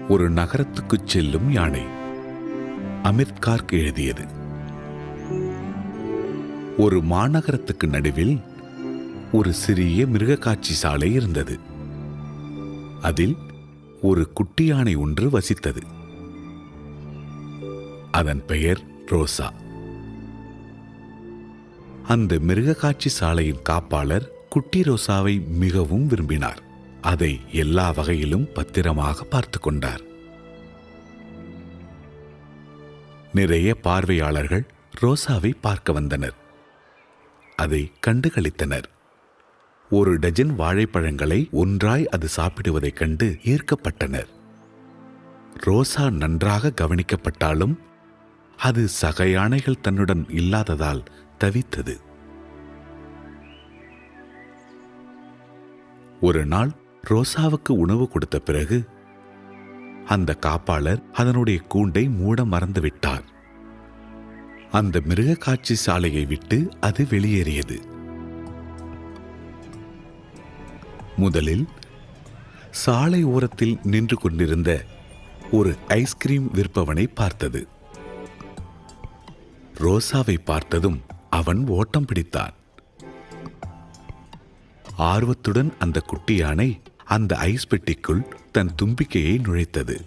ஒரு நகரத்துக்குச் செல்லும் யானை. அமித் கார்க் எழுதியது. ஒரு மாநகரத்துக்கு நடுவில் ஒரு சிறிய மிருகக்காட்சி சாலை இருந்தது. அதில் ஒரு குட்டி யானை ஒன்று வசித்தது. அதன் பெயர் ரோசா. அந்த மிருகக்காட்சி சாலையின் காப்பாளர் குட்டி ரோசாவை மிகவும் விரும்பினார். அதை எல்லா வகையிலும் பத்திரமாக பார்த்து கொண்டார். நிறைய பார்வையாளர்கள் ரோசாவை பார்க்க வந்தனர். அதை கண்டுகளித்தனர். ஒரு டஜன் வாழைப்பழங்களை ஒன்றாய் அது சாப்பிடுவதைக் கண்டு ஈர்க்கப்பட்டனர். ரோசா நன்றாக கவனிக்கப்பட்டாலும் அது சக யானைகள் தன்னுடன் இல்லாததால் தவித்தது. ஒரு நாள் ரோசாவுக்கு உணவு கொடுத்த பிறகு அந்த காப்பாளர் அதனுடைய கூண்டை மூட மறந்துவிட்டார். அந்த மிருக காட்சி சாலையை விட்டு அது வெளியேறியது. முதலில் சாலை ஓரத்தில் நின்று கொண்டிருந்த ஒரு ஐஸ்கிரீம் விற்பவனை பார்த்தது. ரோசாவை பார்த்ததும் அவன் ஓட்டம் பிடித்தான். ஆர்வத்துடன் அந்த குட்டி யானை அந்த ஐஸ் பெட்டிக்குள் தன் தும்பிக்கையை நுழைத்தது.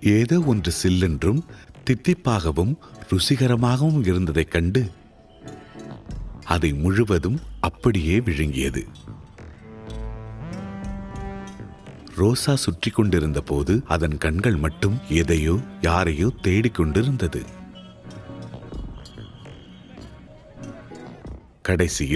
ஏதோ ஒன்று சில்லென்றும் தித்திப்பாகவும் ருசிகரமாகவும் இருந்ததைக் கண்டு அதை முழுவதும் அப்படியே விழுங்கியது. ரோசா சுற்றி கொண்டிருந்த போது அதன் கண்கள் மட்டும் எதையோ யாரையோ தேடிக்கொண்டிருந்தது. கடைசியில்